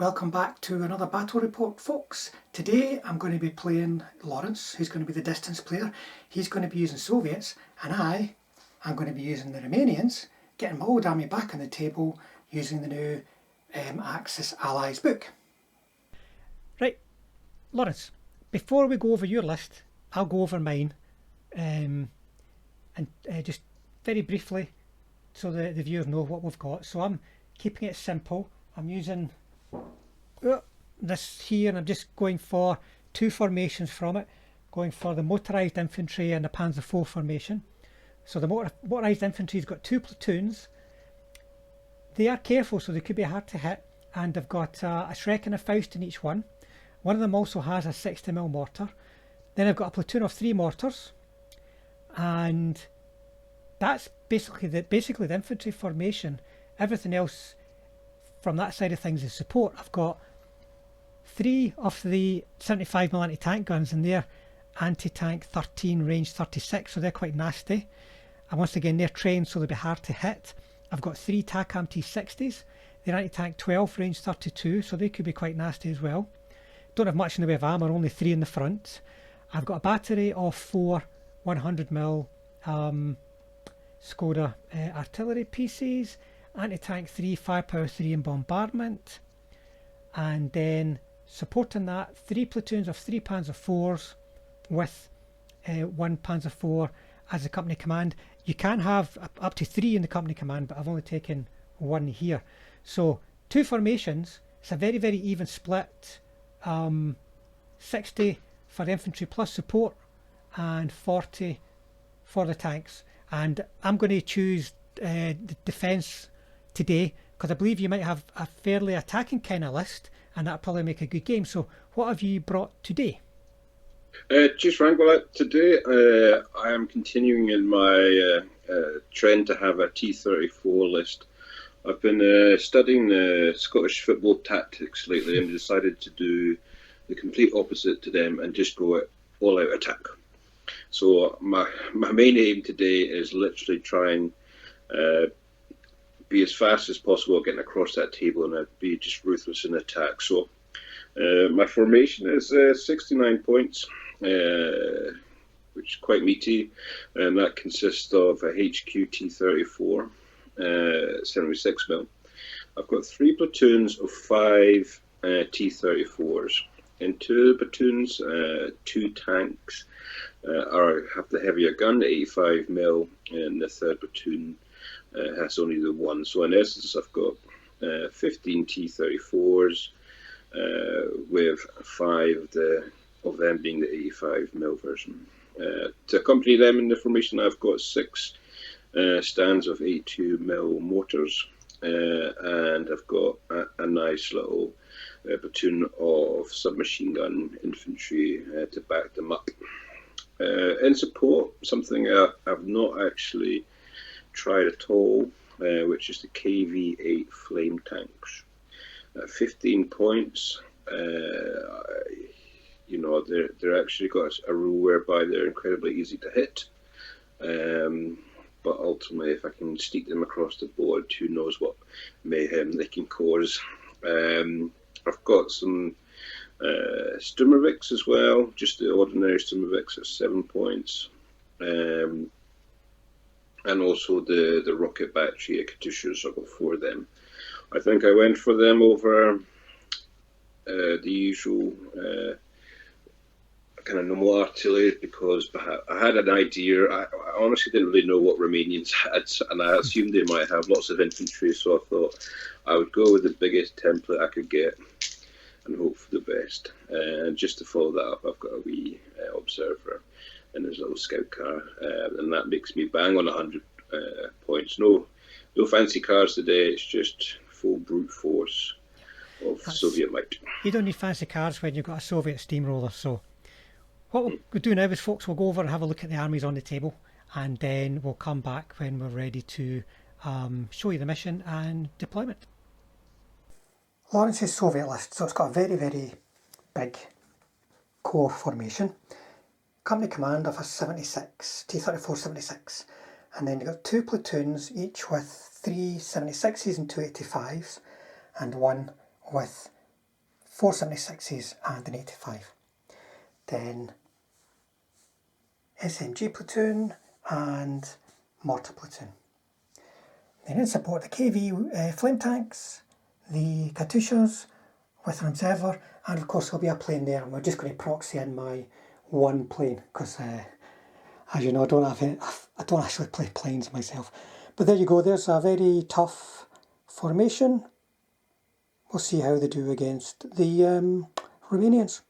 welcome back to another battle report, folks. Today I'm going to be playing Lawrence, who's going to be the distance player. He's going to be using Soviets, and I'm going to be using the Romanians, getting my old army back on the table using the new Axis Allies book. Right, Lawrence, before we go over your list, I'll go over mine, and just very briefly so the viewers know what we've got. So I'm keeping it simple. I'm using this here, and I'm just going for two formations from it, going for the Motorised Infantry and the Panzer IV formation. So the Motorised Infantry's got two platoons. They are careful, so they could be hard to hit, and they've got a Shrek and a Faust in each one. One of them also has a 60mm mortar. Then I've got a platoon of 3 mortars, and that's basically the infantry formation. Everything else from that side of things is support. I've got 3 of the 75mm anti-tank guns, and they're anti-tank 13, range 36, so they're quite nasty. And once again, they're trained, so they'll be hard to hit. I've got 3 TACAM T60s. They're anti-tank 12, range 32, so they could be quite nasty as well. Don't have much in the way of armour, only 3 in the front. I've got a battery of 4 100mm Skoda artillery pieces, anti-tank 3, firepower 3 and bombardment, and then supporting that 3 platoons of 3 Panzer IVs with 1 Panzer IV as the company command. You can have up to 3 in the company command, but I've only taken 1 here. So 2 formations. It's a very, very even split. 60 for the infantry plus support and 40 for the tanks. And I'm going to choose the defence today because I believe you might have a fairly attacking kind of list, and that'll probably make a good game. So what have you brought today? Just Wrangler, today I am continuing in my trend to have a T34 list. I've been studying Scottish football tactics lately and decided to do the complete opposite to them and just go all out attack. So my main aim today is literally try and be as fast as possible getting across that table and be just ruthless in attack. So my formation is 69 points, which is quite meaty, and that consists of a HQ T34, 76mm. I've got 3 platoons of 5 T34s. In 2 platoons, 2 tanks have the heavier gun, the 85mm, and the 3rd platoon has only the 1. So in essence, I've got 15 T34s, with 5 of them being the 85mm version. To accompany them in the formation, I've got 6 stands of 82mm mortars, and I've got a nice little platoon of submachine gun infantry to back them up. In support, something I've not actually tried at all, which is the KV-8 flame tanks. 15 points. They're actually got a rule whereby they're incredibly easy to hit. But ultimately, if I can sneak them across the board, who knows what mayhem they can cause. I've got some Sturmovix as well, just the ordinary Sturmovix at 7 points. And also the rocket battery at Katyushas. I've got 4 of them. I think I went for them over the usual kind of normal artillery because I had an idea. I honestly didn't really know what Romanians had, and I assumed they might have lots of infantry, so I thought I would go with the biggest template I could get and hope for the best. And just to follow that up, I've got a wee observer in his little scout car, and that makes me bang on 100 points. No fancy cars today, it's just full brute force of Soviet might. You don't need fancy cars when you've got a Soviet steamroller. So what we'll do now is, folks, we'll go over and have a look at the armies on the table, and then we'll come back when we're ready to show you the mission and deployment. Lawrence's Soviet list, so it's got a very, very big core formation. Company command of a 76, T-34 76, and then you've got 2 platoons, each with 3 76s and 2 85s, and 1 with 476s and an 85. Then SMG platoon and mortar platoon. Then in support the KV flame tanks, the Katyushas with an observer, and of course there'll be a plane there, and we're just going to proxy in my one plane because as you know, I don't actually play planes myself. But there you go, there's a very tough formation. We'll see how they do against the Romanians.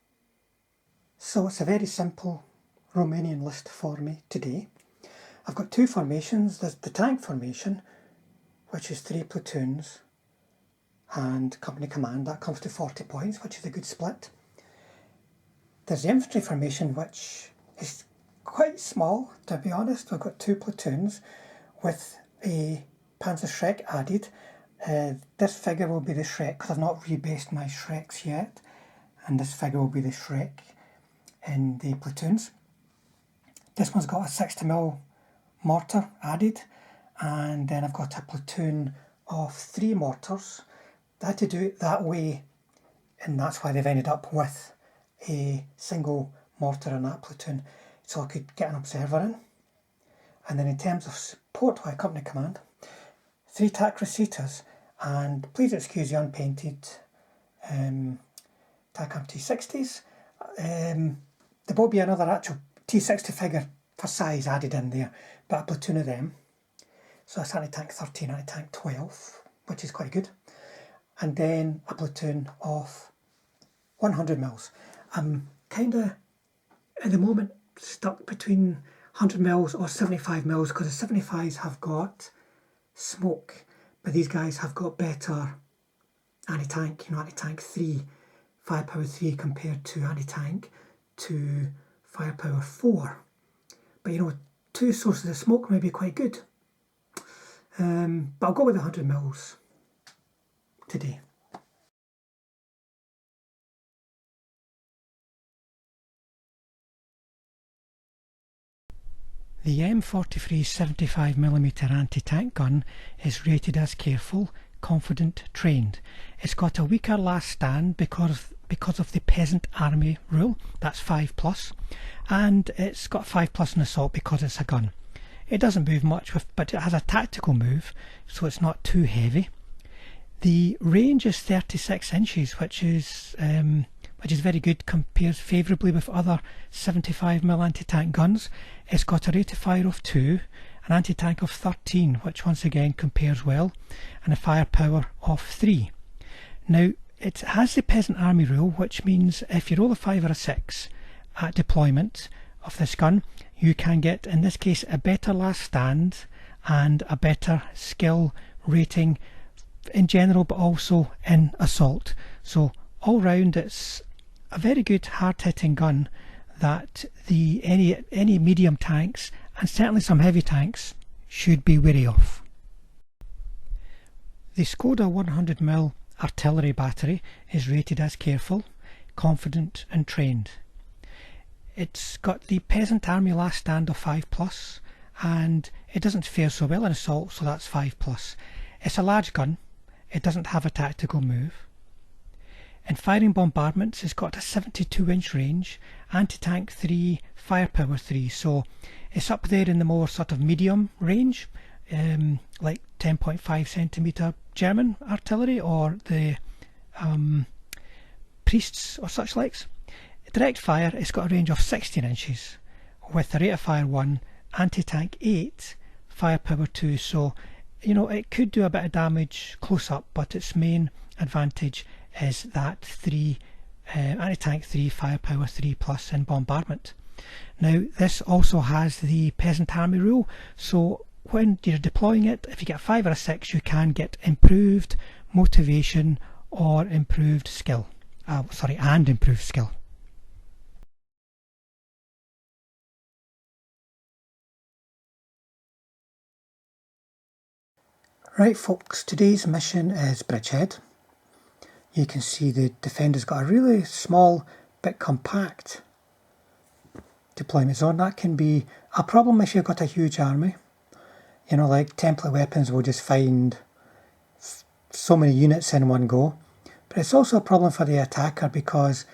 So it's a very simple Romanian list for me today. I've got two formations. There's the tank formation, which is 3 platoons and company command. That comes to 40 points, which is a good split. There's the infantry formation, which is quite small, to be honest. I've got 2 platoons with a Panzerschreck added. This figure will be the Schreck because I've not rebased my Schrecks yet, and this figure will be the Schreck in the platoons. This one's got a 60mm mortar added, and then I've got a platoon of 3 mortars. They had to do it that way, and that's why they've ended up with a single mortar in that platoon, so I could get an observer in. And then in terms of support by company command, 3 TAC Recetas, and please excuse the unpainted TACAM T60s. There will be another actual T60 figure for size added in there, but a platoon of them. So that's anti-tank 13, anti-tank 12, which is quite good. And then a platoon of 100mm. I'm kind of, at the moment, stuck between 100mm or 75mm because the 75s have got smoke, but these guys have got better anti-tank, anti-tank 3, firepower 3 compared to anti-tank 2, firepower 4. But 2 sources of smoke may be quite good. But I'll go with the 100mm today. The M43 75mm anti-tank gun is rated as careful, confident, trained. It's got a weaker last stand because of the peasant army rule, that's 5+, and it's got 5+ in assault because it's a gun. It doesn't move much, but it has a tactical move, so it's not too heavy. The range is 36 inches, which is very good, compares favourably with other 75mm anti-tank guns. It's got a rate of fire of 2, an anti-tank of 13, which once again compares well, and a firepower of 3. Now, it has the peasant army rule, which means if you roll a 5 or a 6 at deployment of this gun, you can get, in this case, a better last stand and a better skill rating in general, but also in assault. So all round, it's a very good hard-hitting gun that any medium tanks and certainly some heavy tanks should be wary of. The Skoda 100mm artillery battery is rated as careful, confident and trained. It's got the peasant army last stand of 5+, and it doesn't fare so well in assault, so that's 5+. It's a large gun. It doesn't have a tactical move. In firing bombardments, it's got a 72-inch range, anti-tank 3, firepower 3, so it's up there in the more sort of medium range, like 10.5cm German artillery or the priests or such likes. Direct fire, it's got a range of 16 inches with a rate of fire 1, anti-tank 8, firepower 2, so it could do a bit of damage close up, but its main advantage is that 3 anti-tank 3, firepower 3+ in bombardment. Now this also has the peasant army rule, so when you're deploying it, if you get a 5 or a 6, you can get improved motivation or improved skill. And improved skill. Right folks, today's mission is Bridgehead. You can see the defender's got a really small but compact deployment zone. That can be a problem if you've got a huge army. Like template weapons will just find so many units in one go. But it's also a problem for the attacker because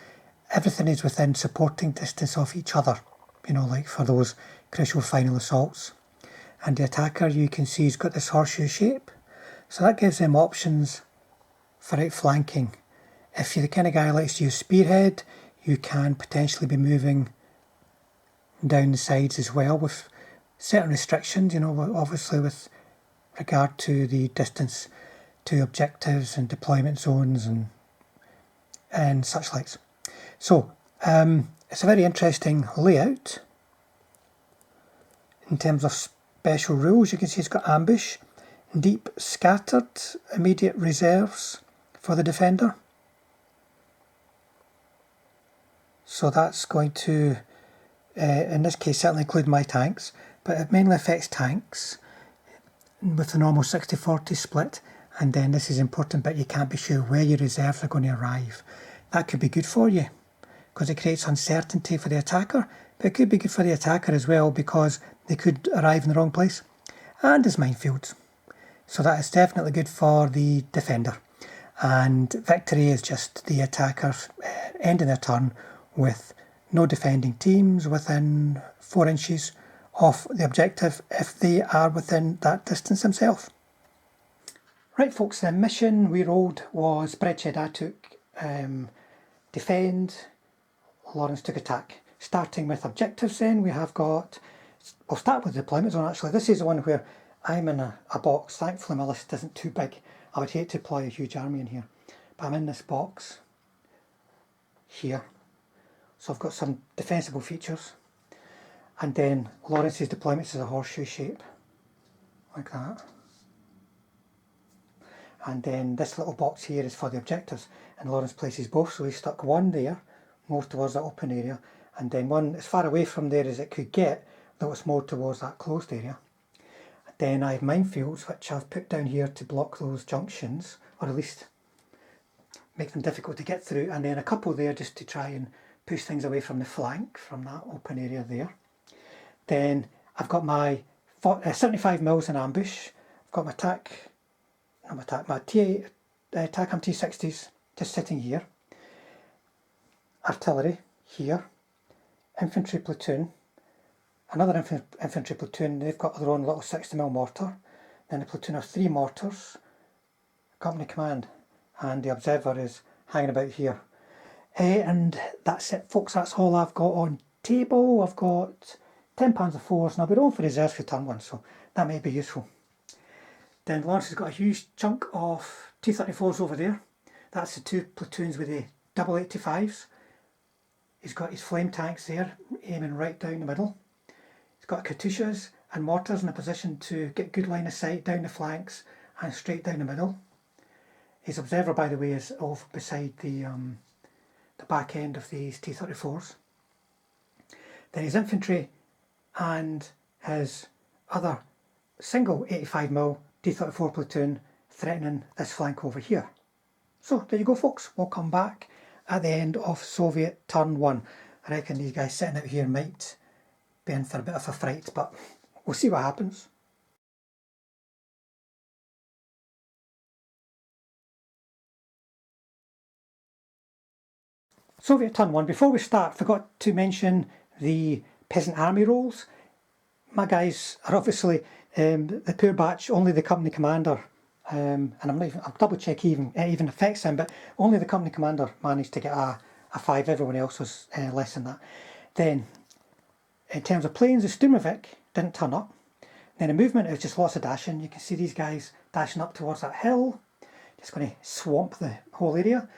everything is within supporting distance of each other, you know, like for those crucial final assaults. And the attacker, you can see, he's got this horseshoe shape. So that gives them options for outflanking. If you're the kind of guy who likes to use spearhead, you can potentially be moving down the sides as well with certain restrictions, you know, obviously with regard to the distance to objectives and deployment zones and such likes. So it's a very interesting layout in terms of special rules. You can see it's got ambush, deep, scattered, immediate reserves for the defender. So that's going to, in this case, certainly include my tanks, but it mainly affects tanks with the normal 60-40 split. And then this is important, but you can't be sure where your reserves are going to arrive. That could be good for you because it creates uncertainty for the attacker, but it could be good for the attacker as well because they could arrive in the wrong place. And there's minefields. So that is definitely good for the defender. And victory is just the attacker ending their turn with no defending teams within 4 inches of the objective if they are within that distance themselves. Right folks, the mission we rolled was Bridgehead. I took defend, Lawrence took attack. Starting with objectives then, we have got, we'll start with the deployment zone actually. This is the one where I'm in a box. Thankfully my list isn't too big. I would hate to deploy a huge army in here. But I'm in this box here. So I've got some defensible features. And then Lawrence's deployment is a horseshoe shape. Like that. And then this little box here is for the objectives. And Lawrence places both. So he stuck one there, more towards that open area. And then one as far away from there as it could get, that was more towards that closed area. Then I have minefields, which I've put down here to block those junctions, or at least make them difficult to get through. And then a couple there just to try and push things away from the flank, from that open area there. Then I've got my 75 mils in ambush. I've got my TACAM T60s just sitting here. Artillery here. Infantry platoon. Another infantry platoon, they've got their own little 60mm mortar. Then a platoon of 3 mortars. Company command. And the observer is hanging about here. And that's it folks, that's all I've got on table. I've got 10 Panzer IVs and I'll be rolling for reserves for turn 1, so that may be useful. Then Lawrence has got a huge chunk of T-34s over there. That's the 2 platoons with the double 85s. He's got his flame tanks there, aiming right down the middle. He's got Katyushas and mortars in a position to get good line of sight down the flanks and straight down the middle. His observer, by the way, is off beside the back end of these T-34s. Then his infantry and his other single 85mm T-34 platoon threatening this flank over here. So there you go folks, we'll come back at the end of Soviet turn 1. I reckon these guys sitting out here might be in for a bit of a fright, but we'll see what happens. Soviet turn 1. Before we start, forgot to mention the peasant army roles. My guys are obviously the poor batch, only the company commander, and I'll double check it even affects him, but only the company commander managed to get a 5, everyone else was less than that. Then, in terms of planes, the Sturmovik didn't turn up. Then in movement, it was just lots of dashing. You can see these guys dashing up towards that hill, just going to swamp the whole area.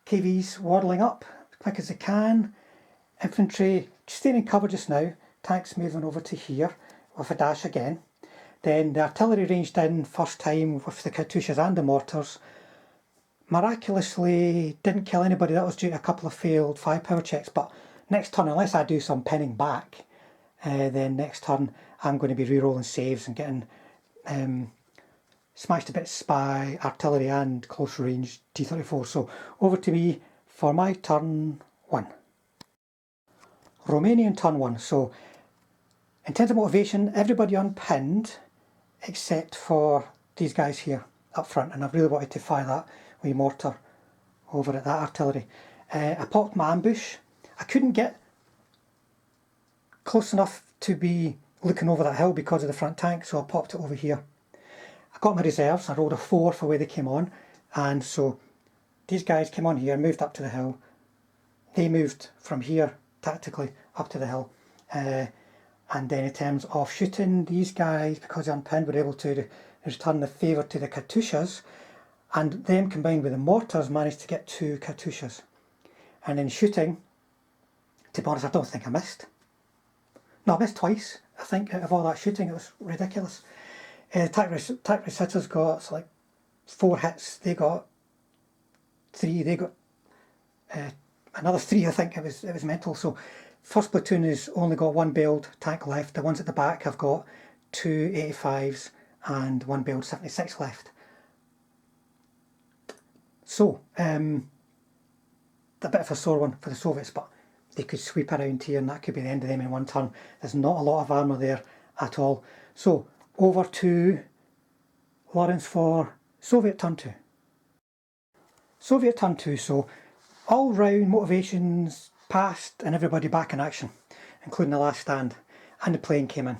KVs waddling up as quick as they can. Infantry staying in cover just now. Tanks moving over to here with a dash again. Then the artillery ranged in first time with the Katyushas and the mortars. Miraculously didn't kill anybody. That was due to a couple of failed firepower checks. But next turn, unless I do some pinning back, then next turn I'm going to be re-rolling saves and getting smashed to bits by artillery and close range T-34. So over to me for my turn 1. Romanian turn 1. So in terms of motivation, everybody unpinned except for these guys here up front, and I really wanted to fire that wee mortar over at that artillery. I popped my ambush. I couldn't get close enough to be looking over that hill because of the front tank, so I popped it over here. I got my reserves. I rolled a 4 for where they came on, and so these guys came on here, moved up to the hill. They moved from here tactically up to the hill, and then in terms of shooting, these guys, because they're unpinned, were able to return the favour to the Katyushas, and them combined with the mortars managed to get 2 Katyushas. And in shooting, to be honest, I don't think I missed. No, I missed twice, I think, out of all that shooting. It was ridiculous. Attack Sitters got like 4 hits. They got 3. They got another 3. I think it was mental. So first platoon has only got 1 bailed tank left. The ones at the back have got 2 85s and 1 bailed 76 left. So a bit of a sore one for the Soviets, but they could sweep around here and that could be the end of them in one turn. There's not a lot of armour there at all. So over to Lawrence for Soviet turn 2. Soviet turn 2, so all round motivations passed and everybody back in action, including the last stand, and the plane came in.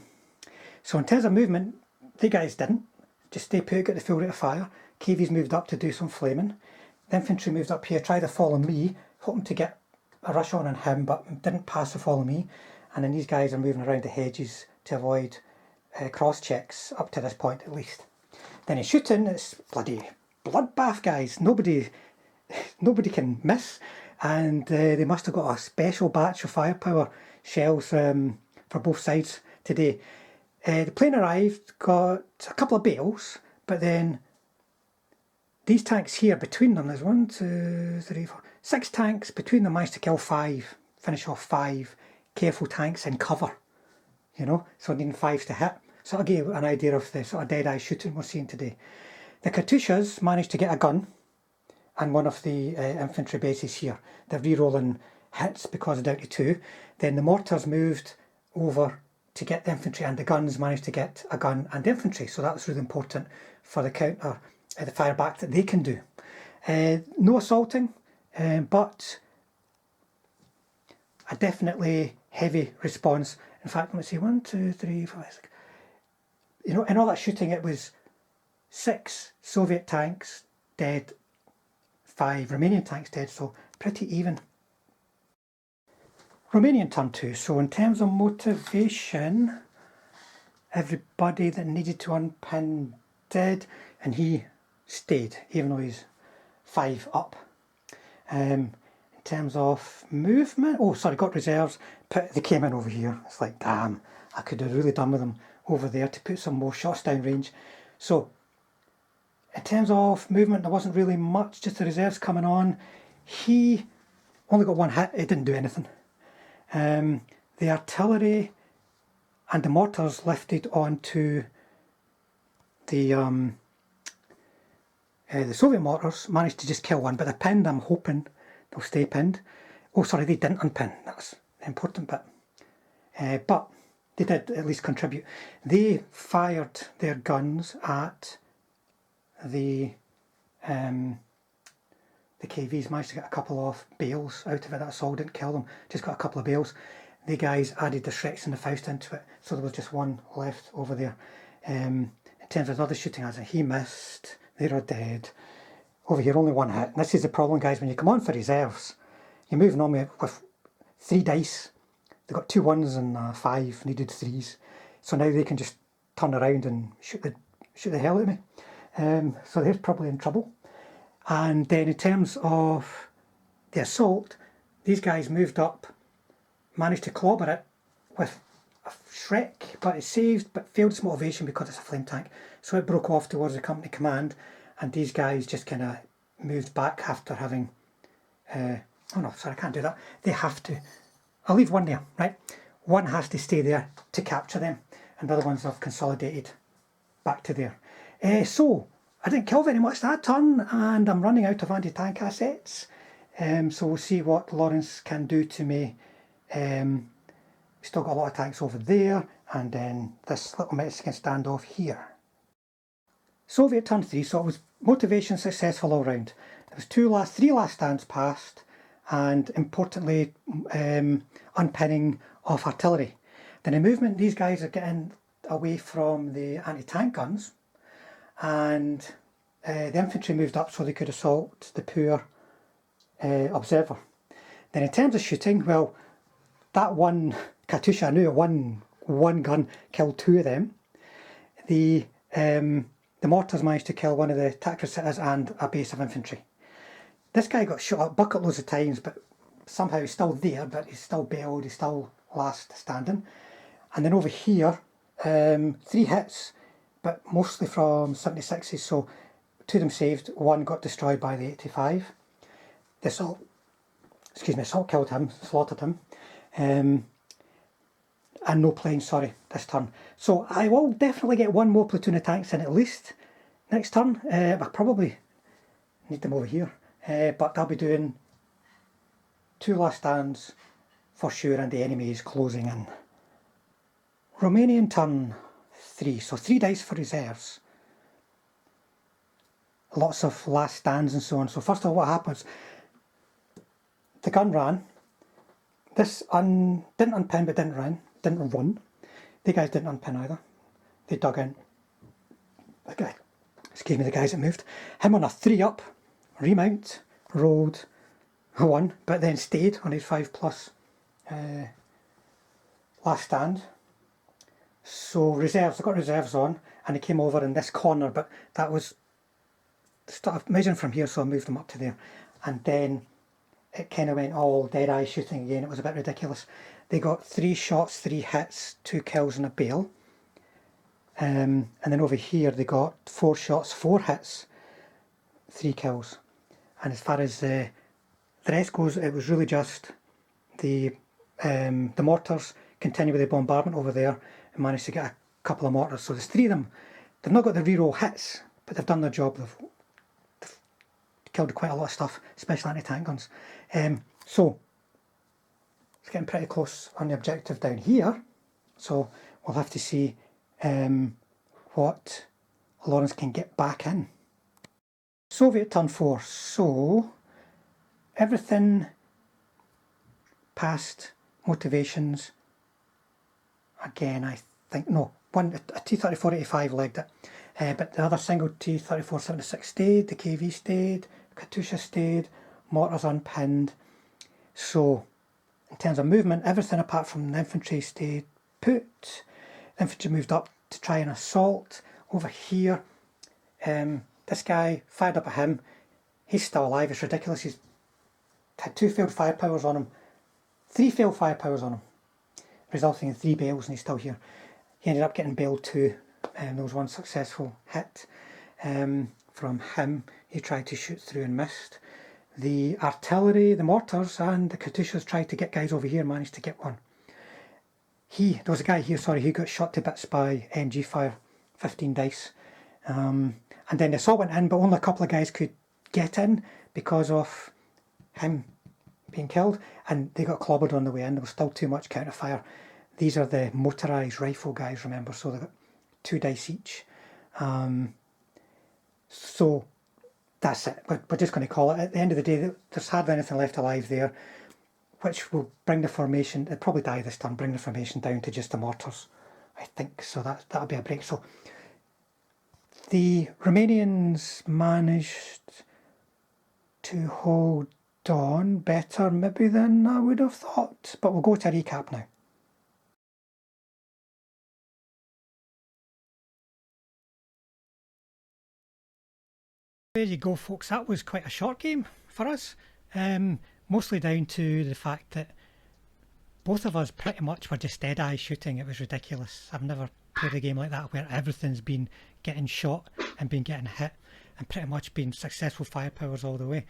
So in terms of movement, the guys didn't. Just stay put, get the full rate of fire. KV's moved up to do some flaming. The infantry moved up here, tried to follow me, hoping to get a rush on him, but didn't pass to follow me. And then these guys are moving around the hedges to avoid cross checks, up to this point at least. Then in shooting, it's bloody bloodbath, guys. Nobody can miss, and they must have got a special batch of firepower shells for both sides today. The plane arrived, got a couple of bales, but then these tanks here, between them, there's 1, 2, 3, 4, 6 tanks between them, managed to kill 5, finish off 5 careful tanks in cover, you know, so needing 5s to hit. So I'll give you an idea of the sort of dead-eye shooting we're seeing today. The Katyushas managed to get a gun and one of the infantry bases here. They're re-rolling hits because of down to 2. Then the mortars moved over to get the infantry, and the guns managed to get a gun and infantry, so that was really important for the counter, the fire back that they can do. No assaulting, but a definitely heavy response. In fact, let's see, 1, 2, 3, 4, 5, 6. You know, in all that shooting, it was 6 Soviet tanks dead, 5 Romanian tanks dead, so pretty even. Romanian turn 2. So in terms of motivation, everybody that needed to unpin did, and he stayed, even though he's 5 up. In terms of movement, got reserves, but they came in over here. It's like, damn, I could have really done with them over there to put some more shots down range. So in terms of movement, there wasn't really much, just the reserves coming on. He only got 1 hit, it didn't do anything. The artillery and the mortars lifted onto the Soviet mortars, managed to just kill 1, but they pinned. I'm hoping they'll stay pinned. Oh, sorry, they didn't unpin. That's the important bit. But they did at least contribute. They fired their guns at the KVs, managed to get a couple of bales out of it. That's all, didn't kill them, just got a couple of bales. The guys added the Shreks and the Faust into it, so there was just 1 left over there. In terms of other shooting, as he missed, they're dead. Over here, only 1 hit. And this is the problem, guys, when you come on for reserves, you're moving on with 3 dice. They got 2 1s and 5 needed 3s, so now they can just turn around and shoot the hell out of me. So they're probably in trouble. And then in terms of the assault, these guys moved up, managed to clobber it with a Shrek, but it saved, but failed its motivation because it's a flame tank. So it broke off towards the company command, and these guys just kind of moved back after having, oh no, sorry, I can't do that. They have to, I'll leave 1 there, right? 1 has to stay there to capture them, and the other ones have consolidated back to there. So I didn't kill very much that turn, and I'm running out of anti-tank assets. So we'll see what Lawrence can do to me. We've still got a lot of tanks over there, and then this little Mexican standoff here. Soviet turn 3, so it was motivation successful all round. There was three last stands passed, and importantly, unpinning of artillery. Then in movement, these guys are getting away from the anti-tank guns, and the infantry moved up so they could assault the poor observer. Then in terms of shooting, well, that one Katyusha, I knew one gun killed two of them. The mortars managed to kill one of the tactical sitters and a base of infantry. This guy got shot up bucket loads of times, but somehow he's still there, but he's still bailed, he's still last standing. And then over here, 3 hits, but mostly from 76s, so 2 of them saved, 1 got destroyed by the 85. The assault killed him, slaughtered him. And no planes, sorry, this turn. So I will definitely get 1 more platoon of tanks in at least next turn. I probably need them over here, but I'll be doing 2 last stands for sure, and the enemy is closing in. Romanian turn 3, so 3 dice for reserves. Lots of last stands and so on. So first of all, what happens? The gun ran. This didn't unpin but didn't run. The guys didn't unpin either. They dug in. The guys that moved. Him on a 3 up, remount, rolled a 1, but then stayed on his 5+ last stand. So reserves, I got reserves on, and he came over in this corner, but that was start measuring from here, so I moved him up to there. And then it kind of went all dead eye shooting again. It was a bit ridiculous. They got 3 shots, 3 hits, 2 kills and a bail. And then over here they got 4 shots, 4 hits, 3 kills. And as far as the rest goes, it was really just the mortars continue with the bombardment over there and managed to get a couple of mortars. So there's 3 of them. They've not got the reroll hits, but they've done their job. They've killed quite a lot of stuff, especially anti-tank guns. So it's getting pretty close on the objective down here. So we'll have to see what Lawrence can get back in. Soviet turn 4. So everything past motivations. Again, I think, no, a T-34-85 legged it. But the other single T-34-76 stayed, the KV stayed, Katyusha stayed, mortars unpinned. So in terms of movement, everything apart from the infantry stayed put. The infantry moved up to try and assault. Over here, this guy fired up at him. He's still alive, it's ridiculous. He's had 2 failed firepowers on him, 3 failed firepowers on him, resulting in 3 bails, and he's still here. He ended up getting bailed too. There was 1 successful hit from him. He tried to shoot through and missed. The artillery, the mortars and the Katyushas tried to get guys over here, managed to get 1. There was a guy here, sorry, who got shot to bits by MG fire, 15 dice. And then the assault went in, but only a couple of guys could get in because of him being killed, and they got clobbered on the way in. There was still too much counter-fire. These are the motorised rifle guys, remember, so they got 2 dice each. So that's it. We're just going to call it. At the end of the day, there's hardly anything left alive there, which will bring the formation, it'll probably die this turn, bring the formation down to just the mortars, I think. So that'll be a break. So the Romanians managed to hold on better maybe than I would have thought, but we'll go to a recap now. There you go, folks. That was quite a short game for us, mostly down to the fact that both of us pretty much were just dead eye shooting. It was ridiculous. I've never played a game like that where everything's been getting shot and been getting hit, and pretty much been successful firepowers all the way.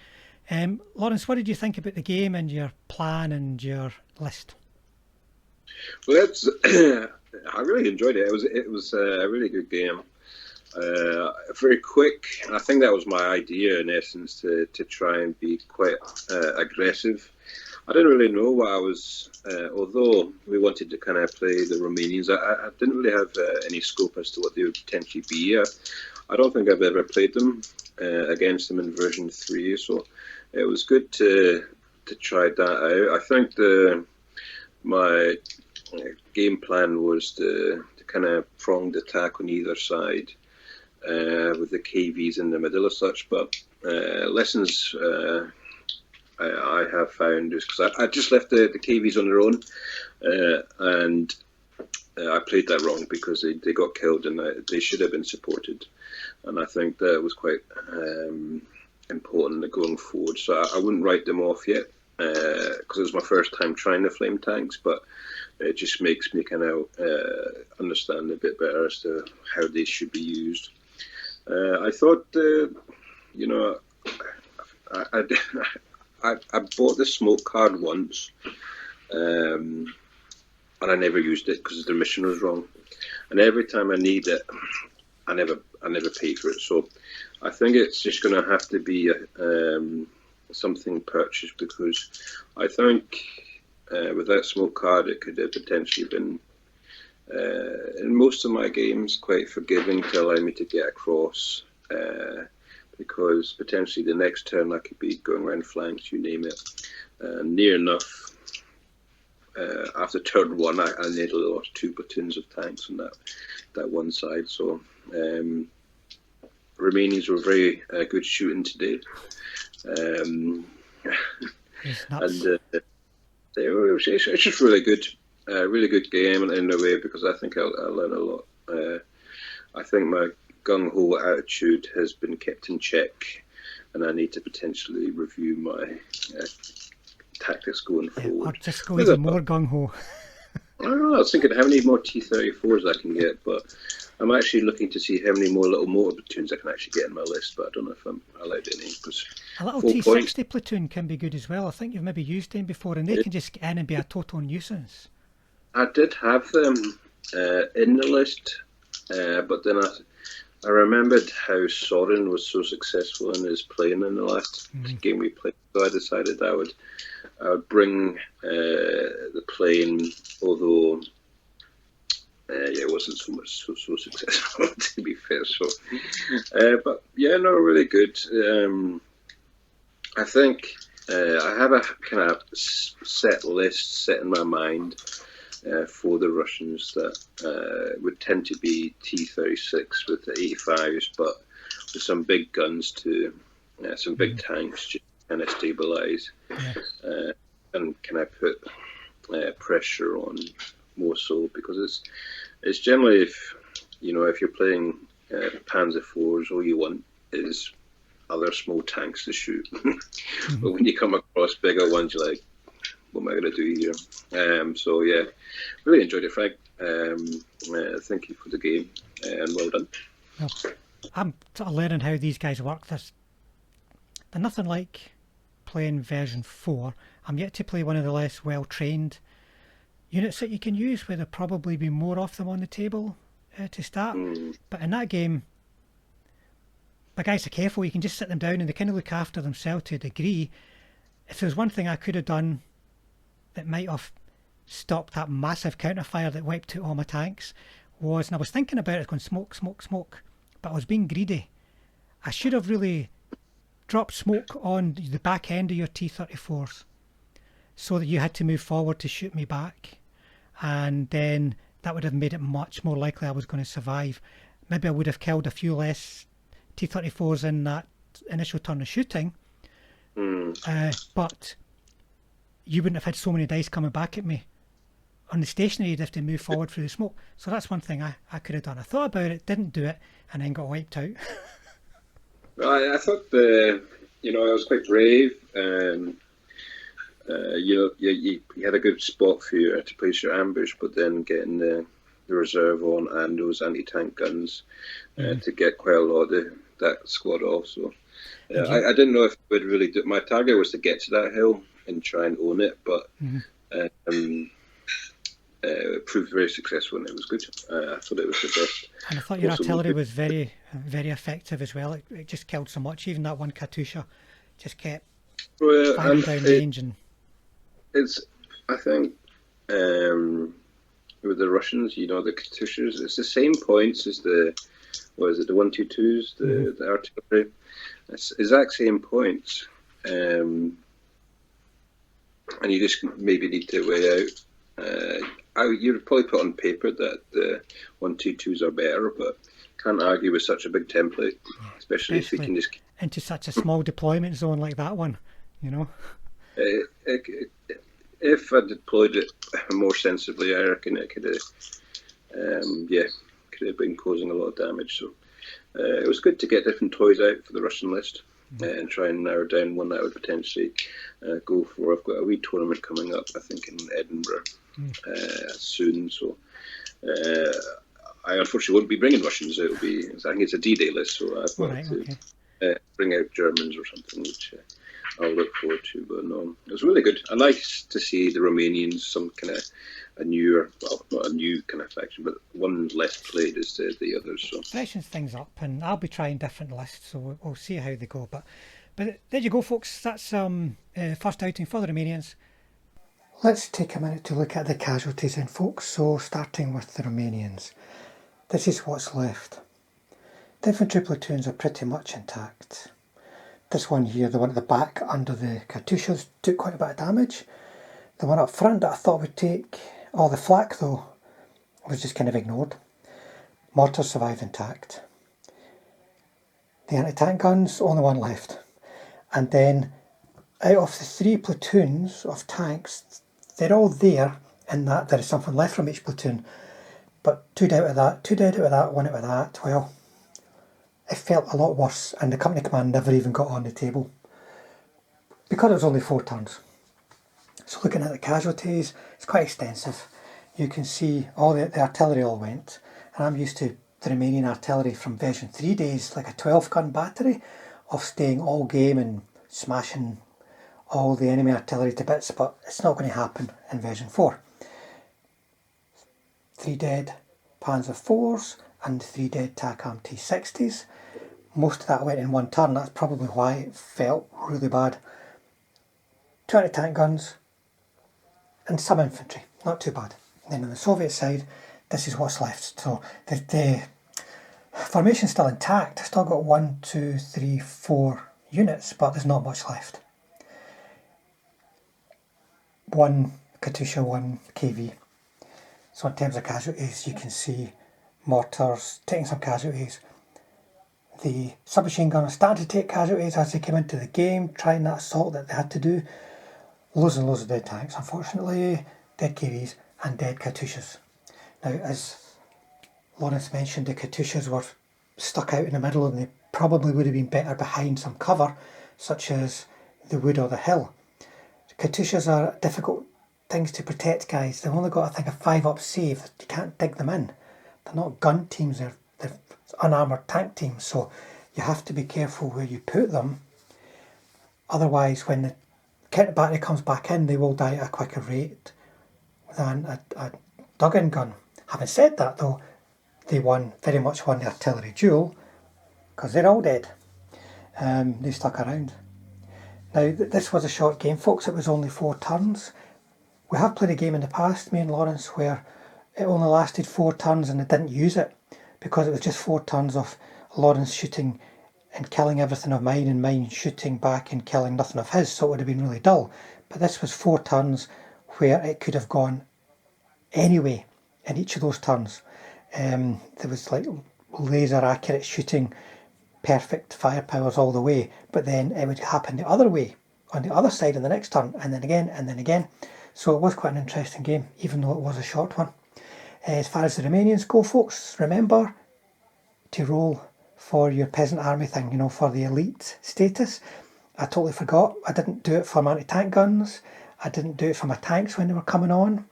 Lawrence, what did you think about the game and your plan and your list? Well, I really enjoyed it. It was a really good game. Very quick. I think that was my idea in essence, to try and be quite aggressive. I didn't really know what I was, although we wanted to kind of play the Romanians, I didn't really have any scope as to what they would potentially be. I don't think I've ever played them. against them in version 3, so it was good to try that out. I think my game plan was the kind of pronged attack on either side with the KVs in the middle as such, but lessons I have found is because I just left the KVs on their own, and I played that wrong because they got killed and they should have been supported, and I think that was quite important going forward. So I wouldn't write them off yet because it was my first time trying the flame tanks, but it just makes me kind of understand a bit better as to how they should be used. I thought, you know, I bought the smoke card once, and I never used it because the mission was wrong. And every time I need it, I never pay for it. So I think it's just going to have to be something purchased, because I think with that smoke card it could have potentially been in most of my games quite forgiving to allow me to get across, because potentially the next turn I could be going around flanks, you name it, near enough. After turn 1, I nearly lost 2 platoons of tanks on that one side. So Romanians were very good shooting today, and it's just really good. Really good game in a way, because I think I learned a lot. I think my gung-ho attitude has been kept in check, and I need to potentially review my tactics going forward. Or just go even more gung-ho. I don't know, I was thinking how many more T-34s I can get, but I'm actually looking to see how many more little motor platoons I can actually get in my list, but I don't know if I'm allowed any. A little T-60 platoon can be good as well. I think you've maybe used them before, and they can just get in and be a total nuisance. I did have them in the list, but then I remembered how Soren was so successful in his playing in the last game we played, so I decided I would bring the plane, although it wasn't so successful to be fair. So, but yeah, no, really good. I think I have a kind of set list set in my mind for the Russians that would tend to be T-36 with the 85s, but with some big guns too, some big tanks just kind of stabilise. And can I put pressure on more so, because it's generally, if you're playing Panzer IVs, all you want is other small tanks to shoot. But when you come across bigger ones, you're like, what am I going to do here? So yeah, really enjoyed it, Frank. Thank you for the game, and well done. Well, I'm sort of learning how these guys work. They're nothing like playing version 4. I'm yet to play one of the less well-trained units that you can use, where there'll probably be more of them on the table to start. But in that game, the guys are careful. You can just sit them down and they kind of look after themselves to a degree. If there's one thing I could have done that might have stopped that massive counterfire that wiped out all my tanks was, and I was thinking about it going smoke, but I was being greedy. I should have really dropped smoke on the back end of your T-34s so that you had to move forward to shoot me back, and then that would have made it much more likely I was going to survive. Maybe I would have killed a few less T-34s in that initial turn of shooting, but you wouldn't have had so many dice coming back at me. On the stationary, you'd have to move forward through the smoke. So that's one thing I could have done. I thought about it, didn't do it, and then got wiped out. I thought I was quite brave. You had a good spot for you to place your ambush, but then getting the reserve on and those anti-tank guns to get quite a lot of that squad off. So I didn't know if it would really do. My target was to get to that hill and try and own it, but it proved very successful and it was good. I thought it was the best. And I thought your artillery was very, very effective as well. It just killed so much. Even that one Katusha just kept firing down range. And I think with the Russians, the Katyushas, it's the same points as the what is it, the 122s, the artillery. It's exact same points. And you just maybe need to weigh out. You'd probably put on paper that the 122s are better, but can't argue with such a big template, especially if you can just into such a small deployment zone like that one, you know. If I deployed it more sensibly, I reckon it could have been causing a lot of damage. So it was good to get different toys out for the Russian list and try and narrow down one that I would potentially go for. I've got a wee tournament coming up, I think, in Edinburgh soon. So I unfortunately won't be bringing Russians. I think it's a D-Day list, so I've got to bring out Germans or something, which I'll look forward to. But no, it was really good. I like to see the Romanians, some kind of a newer, well, not a new kind of faction, but one less played as the others. So freshens things up, and I'll be trying different lists, so we'll see how they go. But there you go, folks. That's first outing for the Romanians. Let's take a minute to look at the casualties then, folks. So starting with the Romanians, this is what's left. The infantry platoons are pretty much intact. This one here, the one at the back under the Katyushas, took quite a bit of damage. The one up front that I thought would take all the flak though was just kind of ignored. Mortars survived intact. The anti-tank guns, only one left. And then out of the 3 platoons of tanks, they're all there in that there is something left from each platoon. But 2 dead out of that, 2 dead out of that, 1 out of that. Well, it felt a lot worse, and the company command never even got on the table because it was only 4 turns. So looking at the casualties, it's quite extensive. You can see all the artillery all went, and I'm used to the Romanian artillery from version 3 days, like a 12-gun battery, of staying all game and smashing all the enemy artillery to bits, but it's not going to happen in version 4. 3 dead Panzer IVs and 3 dead TACAM T60s. Most of that went in 1 turn, that's probably why it felt really bad. 2 anti-tank guns and some infantry, not too bad. And then on the Soviet side, this is what's left. So the formation's still intact, I've still got 1, 2, 3, 4 units, but there's not much left. 1 Katyusha, 1 KV. So in terms of casualties, you can see mortars taking some casualties. The submachine gunners started to take casualties as they came into the game, trying that assault that they had to do. Loads and loads of dead tanks, unfortunately, dead KVs and dead Katyushas. Now, as Lawrence mentioned, the Katyushas were stuck out in the middle and they probably would have been better behind some cover, such as the wood or the hill. The Katyushas are difficult things to protect, guys. They've only got, I think, a 5-up save. You can't dig them in. They're not gun teams, they're unarmoured tank teams, so you have to be careful where you put them. Otherwise, when the counter battery comes back in, they will die at a quicker rate than a dug-in gun. Having said that though, they very much won the artillery duel because they're all dead. They stuck around. Now this was a short game, folks. It was only 4 turns. We have played a game in the past, me and Lawrence, where it only lasted 4 turns and they didn't use it because it was just 4 turns of Lawrence shooting and killing everything of mine and mine shooting back and killing nothing of his, so it would have been really dull. But this was 4 turns where it could have gone anyway in each of those turns. There was like laser accurate shooting, perfect firepowers all the way, but then it would happen the other way on the other side in the next turn, and then again and then again. So it was quite an interesting game, even though it was a short one. As far as the Romanians go, folks, remember to roll for your peasant army thing, you know, for the elite status. I totally forgot. I didn't do it for my anti-tank guns. I didn't do it for my tanks when they were coming on.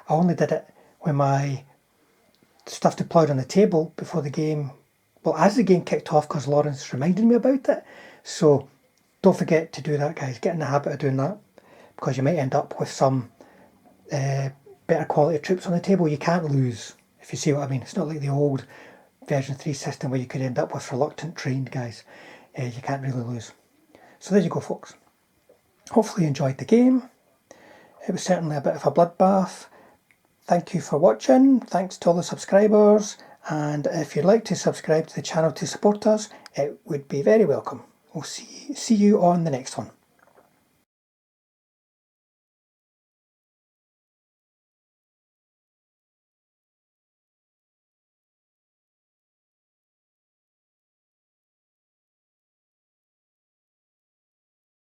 I only did it when my stuff deployed on the table before the game, well, as the game kicked off, because Lawrence reminded me about it. So don't forget to do that, guys. Get in the habit of doing that, because you might end up with some better quality troops on the table. You can't lose, if you see what I mean. It's not like the old version 3 system where you could end up with reluctant trained guys. You can't really lose. So there you go, folks. Hopefully you enjoyed the game. It was certainly a bit of a bloodbath. Thank you for watching. Thanks to all the subscribers, And if you'd like to subscribe to the channel to support us, it would be very welcome. We'll see you on the next one.